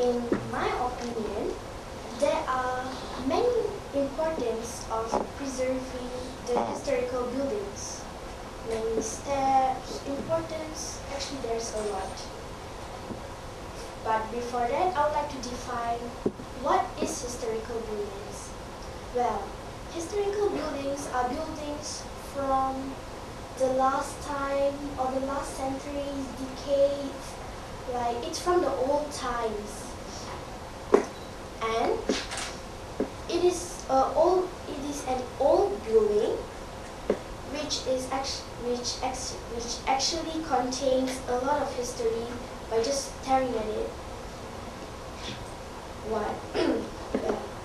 in my opinion, there are many importance of preserving the historical buildings. Many steps, importance, actually there's a lot. But before that, I would like to define what is historical buildings. Well, historical buildings are buildings from the last time or the last centuries, decades, like it's from the old times. And it is an old building which actually contains a lot of history by just staring at it. What?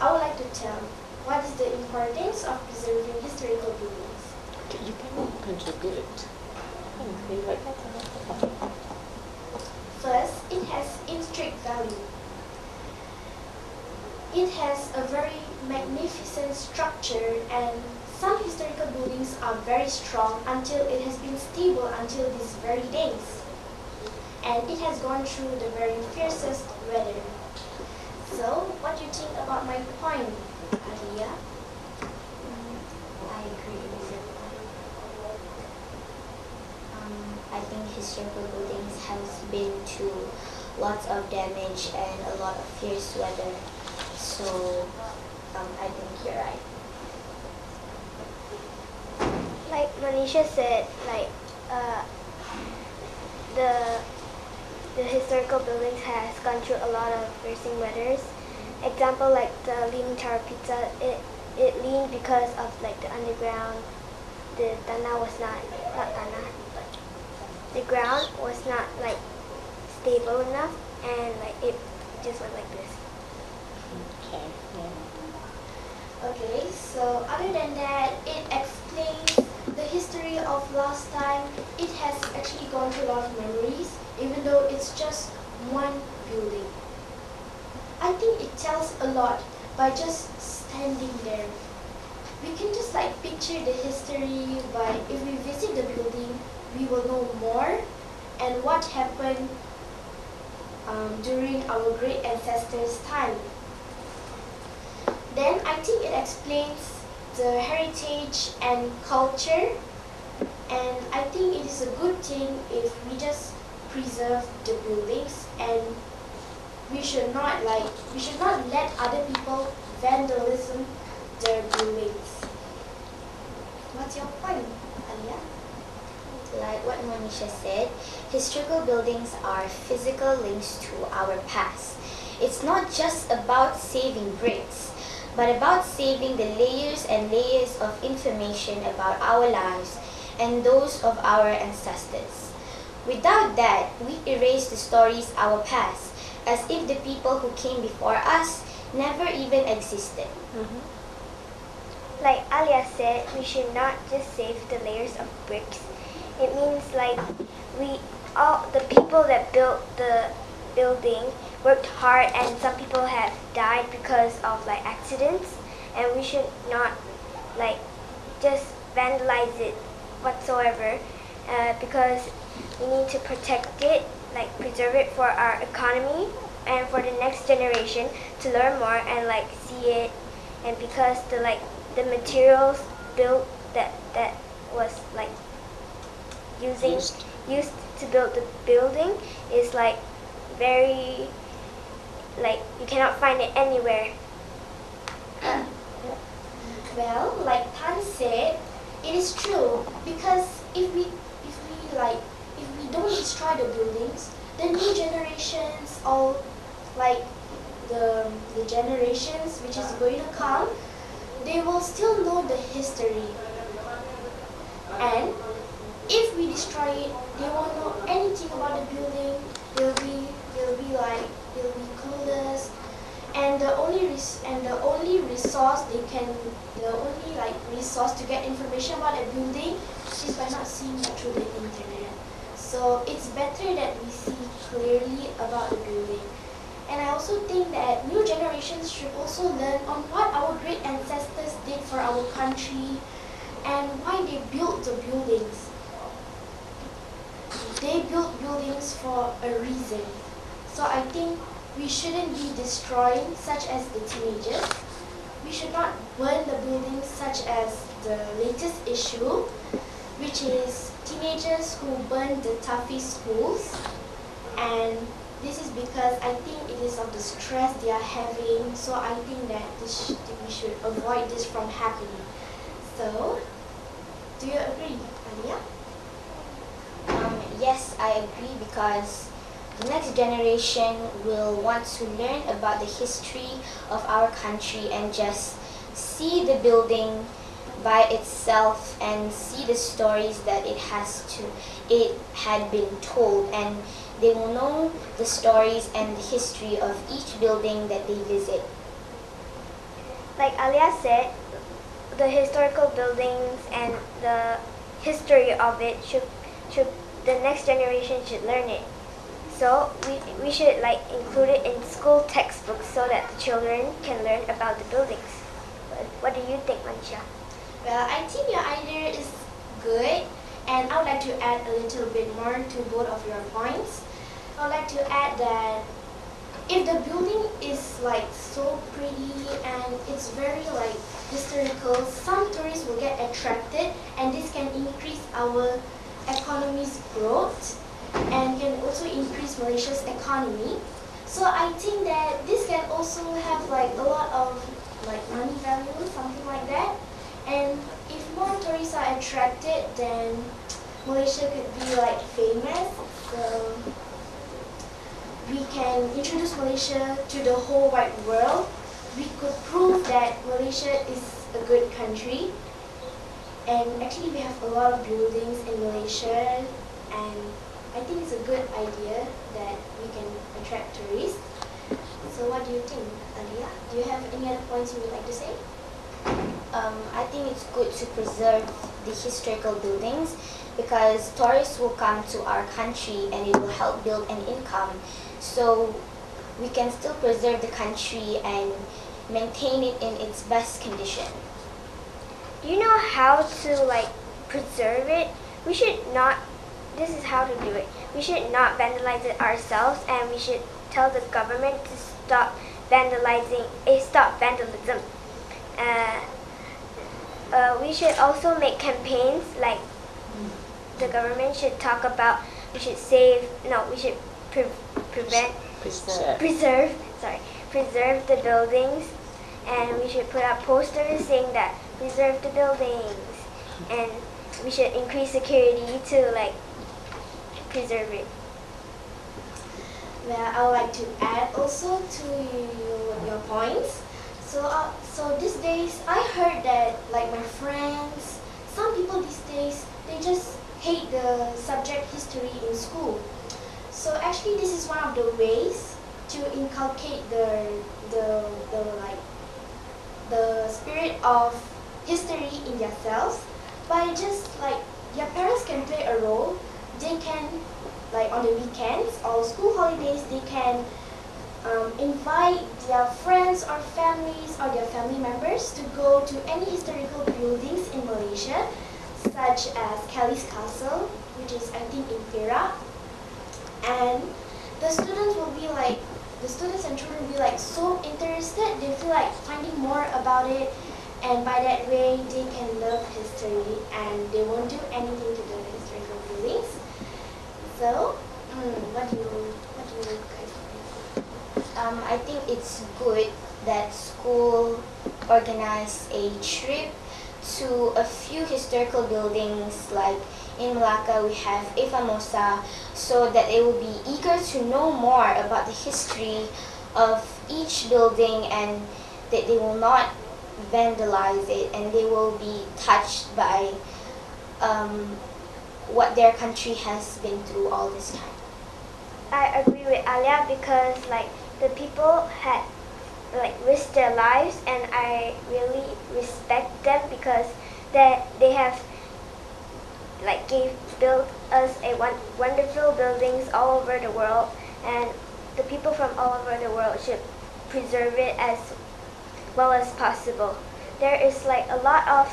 I would like to tell what is the importance of preserving historical buildings. You can contribute. First, it has intrinsic value. It has a very magnificent structure, and some historical buildings are very strong until it has been stable until these very days. And it has gone through the very fiercest weather. So, what do you think about my point, Alia? I agree with your point. I think historical buildings has been to lots of damage and a lot of fierce weather. So, I think you're right. Like Manisha said, like the historical buildings has gone through a lot of piercing weathers. Example, like the Leaning Tower Pizza, it leaned because of like the underground. The tanah was not tanah, but the ground was not like stable enough, and like it just went like this. Okay. Yeah. Okay, so other than that, it explains the history of last time. It has actually gone through a lot of memories, even though it's just one building. I think it tells a lot by just standing there. We can just like picture the history by, if we visit the building, we will know more and what happened during our great ancestors' time. Then I think it explains the heritage and culture, and I think it is a good thing if we just preserve the buildings, and we should not let other people vandalism their buildings. What's your point, Alia? Like what Monisha said, historical buildings are physical links to our past. It's not just about saving bricks, but about saving the layers and layers of information about our lives and those of our ancestors. Without that, we erase the stories of our past, as if the people who came before us never even existed. Like Alia said, we should not just save the layers of bricks. It means like the people that built the building worked hard, and some people have died because of like accidents, and we should not like just vandalize it whatsoever, because we need to protect it, like preserve it for our economy and for the next generation to learn more and like see it. And because the materials built that was like used to build the building is like very, like you cannot find it anywhere. Well, like Tan said, it is true, because if we don't destroy the buildings, the new generations, or like the generations which is going to come, they will still know the history. And if we destroy it, they won't know anything about the building. They'll be clueless. And the only resource to get information about a building is by not seeing it through the internet. So it's better that we see clearly about the building. And I also think that new generations should also learn on what our great ancestors did for our country and why they built the buildings. They built buildings for a reason. So I think we shouldn't be destroying, such as the teenagers. We should not burn the buildings, such as the latest issue, which is teenagers who burn the Tafi schools. And this is because I think it is of the stress they are having, so I think that we should avoid this from happening. So, do you agree, Alia? Yes, I agree, because the next generation will want to learn about the history of our country and just see the building by itself and see the stories that it had been told, and they will know the stories and the history of each building that they visit. Like Alia said, the historical buildings and the history of it should the next generation should learn it. So we should like include it in school textbooks so that the children can learn about the buildings. What do you think, Manisha? Well, I think your idea is good, and I would like to add a little bit more to both of your points. I would like to add that if the building is like so pretty and it's very like historical, some tourists will get attracted, and this can increase our economy's growth and can also increase Malaysia's economy. So I think that this can also have like a lot of like money value, something like that. And if more tourists are attracted, then Malaysia could be like famous. So we can introduce Malaysia to the whole wide world. We could prove that Malaysia is a good country. And actually we have a lot of buildings in Malaysia, and I think it's a good idea that we can attract tourists. So what do you think, Alia? Do you have any other points you would like to say? I think it's good to preserve the historical buildings, because tourists will come to our country and it will help build an income. So we can still preserve the country and maintain it in its best condition. Do you know how to like preserve it? We should not, this is how to do it. We should not vandalize it ourselves, and we should tell the government to stop stop vandalism. We should also make campaigns, like the government should talk about, we should preserve the buildings, and we should put up posters saying that preserve the buildings, and we should increase security to like preserve it. Well, I would like to add also to your points. So these days I heard that like my friends, some people these days, they just hate the subject history in school. So actually this is one of the ways to inculcate the spirit of history in themselves, by just like their parents can play a role. They can, like on the weekends or school holidays, they can invite their friends or families or their family members to go to any historical buildings in Malaysia, such as Kelly's Castle, which is I think in Perak. And the students and children will be like so interested, they feel like finding more about it, and by that way they can love history and they won't do anything to the historical buildings. So, what do you guys think? I think it's good that school organize a trip to a few historical buildings, like in Malacca we have Famosa, so that they will be eager to know more about the history of each building, and that they will not vandalize it, and they will be touched by what their country has been through all this time. I agree with Alia, because like the people had like risked their lives, and I really respect them, because they have like built us a wonderful buildings all over the world, and the people from all over the world should preserve it as well as possible. There is like a lot of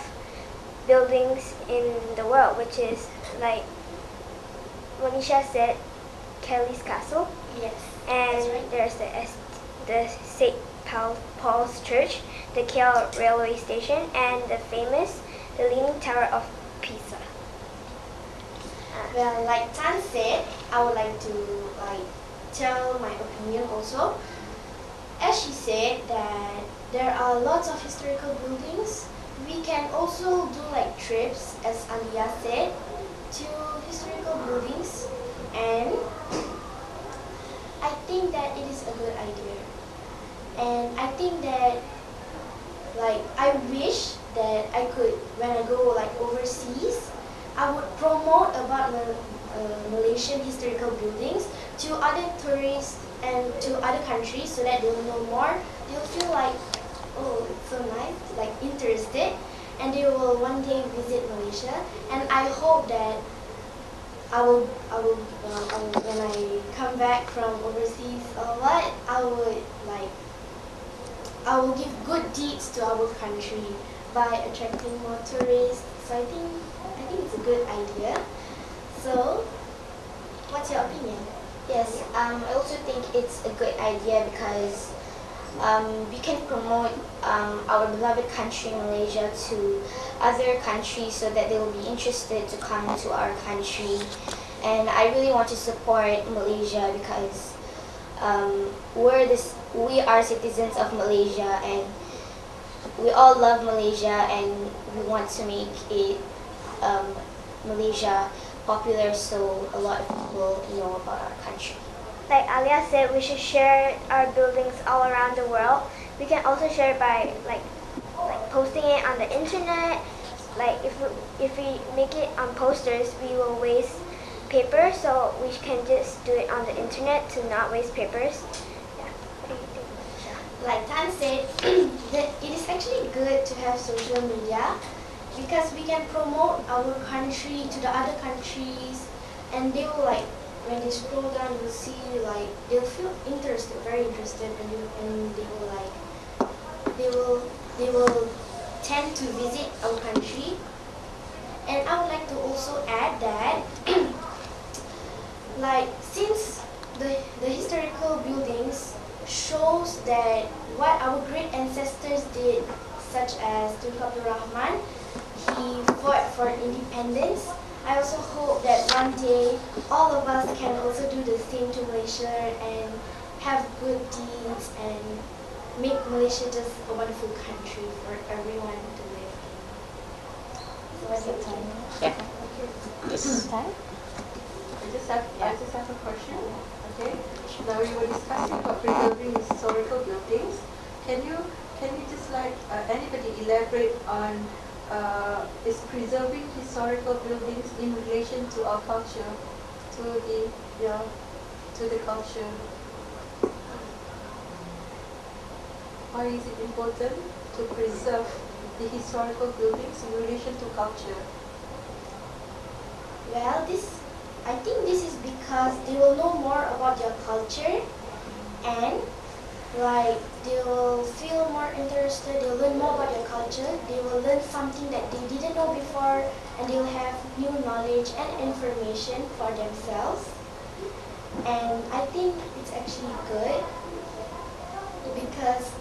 buildings in the world, which is like Monisha said, Kelly's Castle. Yes. And that's right. there's the St. Paul's Church, the KL railway station, and the famous the Leaning Tower of Pisa. Well, like Tan said, I would like to tell my opinion also. As she said that there are lots of historical buildings, we can also do trips, as Alia said, to historical buildings, and I think that it is a good idea. And I think that I wish that I could, when I go overseas, I would promote about Malaysian historical buildings to other tourists and to other countries so that they'll know more. They'll feel oh, it's so nice, interested, and they will one day visit Malaysia. And I hope that I will when I come back from overseas or what, I will give good deeds to our country by attracting more tourists. So I think it's a good idea. So, what's your opinion? Yes, I also think it's a good idea because we can promote our beloved country, Malaysia, to other countries so that they will be interested to come to our country. And I really want to support Malaysia because we are citizens of Malaysia, and we all love Malaysia, and we want to make it Malaysia popular so a lot of people know about our country. Like Alia said, we should share our buildings all around the world. We can also share it by posting it on the internet. If we make it on posters, we will waste paper, so we can just do it on the internet to not waste papers. Yeah. What do you think, Michelle? Like Tan said, that it is actually good to have social media because we can promote our country to the other countries, and they will when they scroll down, you'll see they'll feel interested, very interested, and they will tend to visit our country. And I would like to also add that since the historical buildings shows that what our great ancestors did, such as Tunku Abdul Rahman, he fought for independence. I also hope that one day all of us can also do the same to Malaysia and have good deeds and make Malaysia just a wonderful country for everyone to live in. So what's your time? Yeah. This time? I just have a question. Okay. Now we were discussing about preserving historical buildings. Can you just anybody elaborate on is preserving historical buildings in relation to our culture, to the culture? Why is it important to preserve the historical buildings in relation to culture? Well, I think this is because they will know more about your culture, and they will feel more interested, they'll learn more about your culture, they will learn something that they didn't know before, and they'll have new knowledge and information for themselves. And I think it's actually good because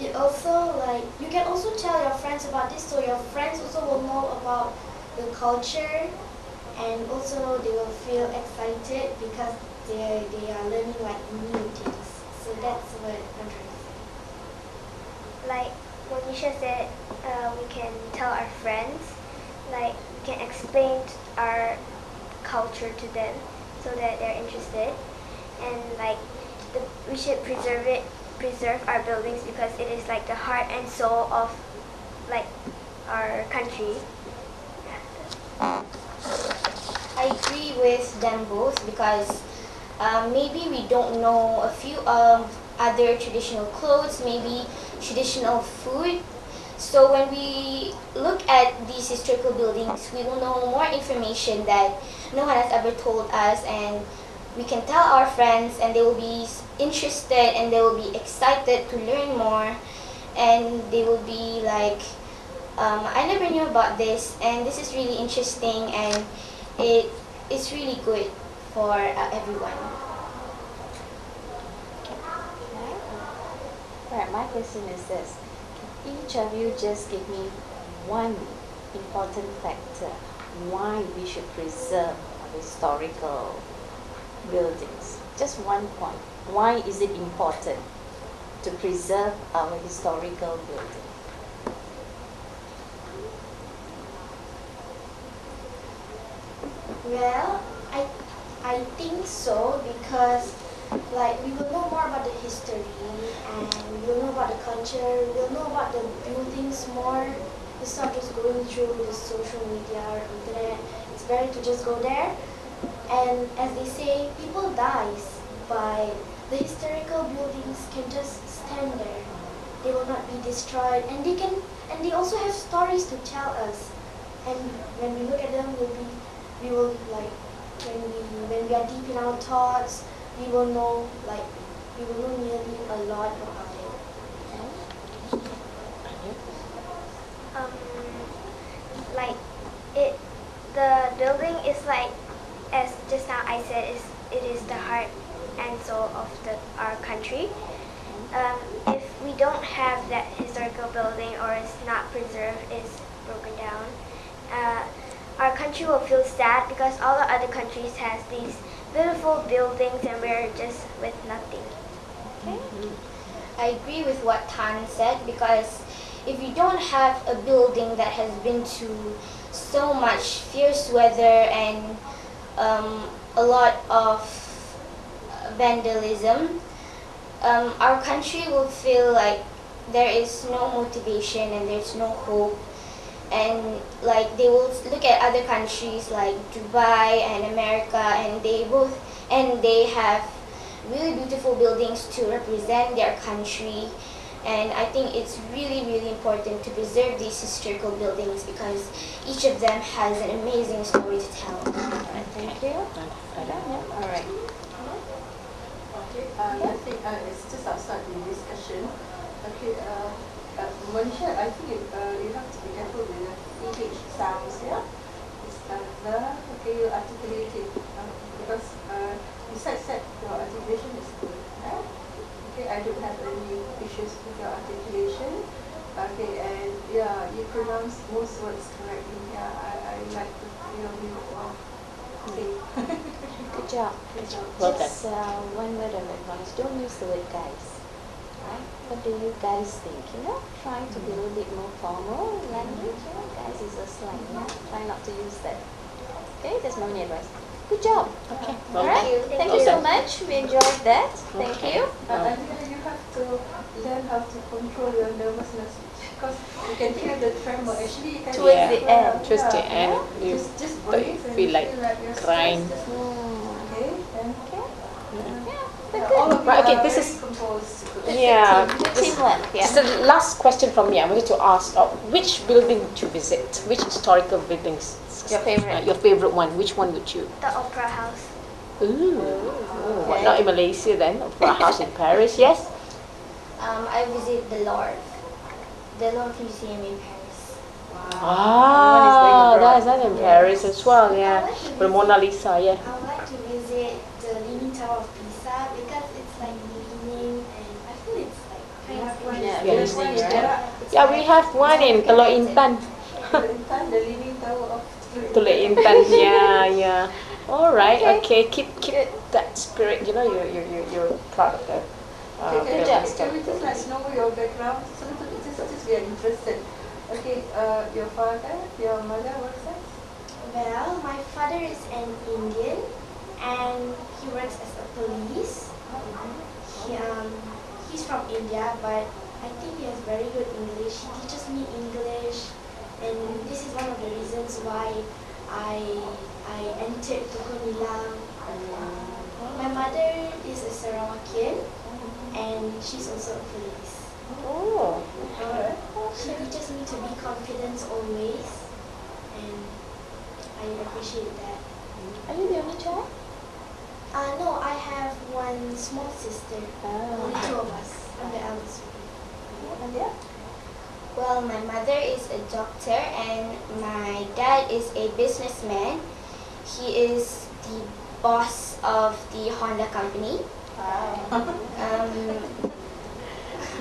it also you can also tell your friends about this, so your friends also will know about the culture, and also they will feel excited because they are learning new things. So that's what I'm trying to say. Like Monisha said, we can tell our friends, we can explain our culture to them so that they're interested, and we should preserve our buildings because it is the heart and soul of our country. I agree with them both because maybe we don't know a few other traditional clothes, maybe traditional food. So when we look at these historical buildings, we will know more information that no one has ever told us, and we can tell our friends, and they will be interested and they will be excited to learn more, and they will be I never knew about this, and this is really interesting, and it's really good for everyone. Right, my question is this. Each of you just give me one important factor why we should preserve our historical buildings. Just one point. Why is it important to preserve our historical building? Well, I think so because like we will know more about the history and we will know about the culture, we will know about the buildings more. It's not just going through the social media or internet. It's better to just go there. And as they say, people dies, but the historical buildings can just stand there. They will not be destroyed, and they also have stories to tell us. And when we look at them, we will like when we are deep in our thoughts, we will know nearly a lot about it. Like it, the building is like, as just now I said, it is the heart and soul of our country. If we don't have that historical building or it's not preserved, it's broken down, our country will feel sad because all the other countries has these beautiful buildings and we're just with nothing. Okay? I agree with what Tan said, because if you don't have a building that has been to so much fierce weather and a lot of vandalism, our country will feel like there is no motivation and there's no hope, and like they will look at other countries like Dubai and America, and they have really beautiful buildings to represent their country. And I think it's really, really important to preserve these historical buildings because each of them has an amazing story to tell. Alright, thank you. Alright. Okay, I think it's just outside the discussion. Okay, Manisha, I think you have to be careful with the TH sounds, yeah? It's okay, you articulate it because besides that, your articulation is good. Right? Okay, I don't have any issues with your articulation. Okay, and yeah, you pronounce most words correctly. Yeah, I like to hear you say. Good job. Good job. Well done. Just one word of advice. Don't use the word guys. Right? What do you guys think? Try to be a little bit more formal language. Guys is a slang. Try not to use that. Okay, that's my only advice. Good job. Okay. All Well right. done. Thank you so much. We enjoyed that. Thank Okay. you. You have to learn how to control your nervousness because you can feel the tremor. Actually, you can Towards the end. Towards the end, you just but breathe you and feel like you're crying. stressed. Okay, then Yeah. all of you But okay, are this very is- composed. Yeah. Teamwork. Just Yeah. the last question from me. I wanted to ask, which building would you visit? Which historical buildings? Your favorite. Your favorite one. Which one would you? The Opera House. Ooh. What, not in Malaysia then? Opera House in Paris, yes? I visit the Louvre Museum in Paris. Ah, that's in Paris as well, yeah. The Mona Lisa, yeah. I would like to visit the Leaning Tower of Pisa because it's like leaning and I feel it's like kind of Yeah, Yeah. amazing, right? Yeah, we have one in Teluk Intan. The Leaning Tower of Teluk Intan, yeah. All right, okay. Keep that spirit. You're proud of that. Okay, buildings. can we just like know your background? So just we are interested. Okay, your father, your mother, what's that? Well, my father is an Indian and he works as a police. He's from India, but I think he has very good English. He teaches me English, and this is one of the reasons why I entered NILAM. My mother is a Sarawakian, and she's also a police. Oh, She teaches me to be confident always, and I appreciate that. Are you the only child? No, I have one small sister. Only two of us. I'm the eldest. Well, my mother is a doctor and my dad is a businessman. He is the boss of the Honda company.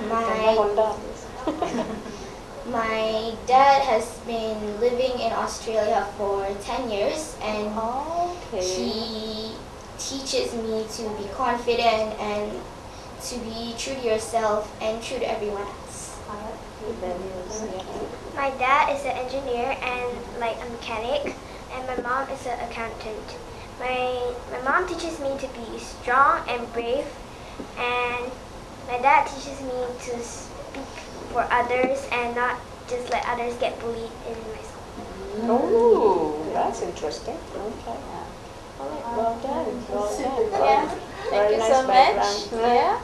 My Honda. My dad has been living in Australia for 10 years, and Okay. he teaches me to be confident and to be true to yourself and true to everyone else. Values, yeah. My dad is an engineer and like a mechanic, and my mom is an accountant. My mom teaches me to be strong and brave, and my dad teaches me to speak for others and not just let others get bullied in my school. Oh, that's interesting. Okay. All right, well done. Well done. Yeah. Very Thank you nice so background. much. Yeah.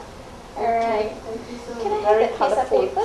All right. Thank you so Can I much. have Very a piece of colourful. paper?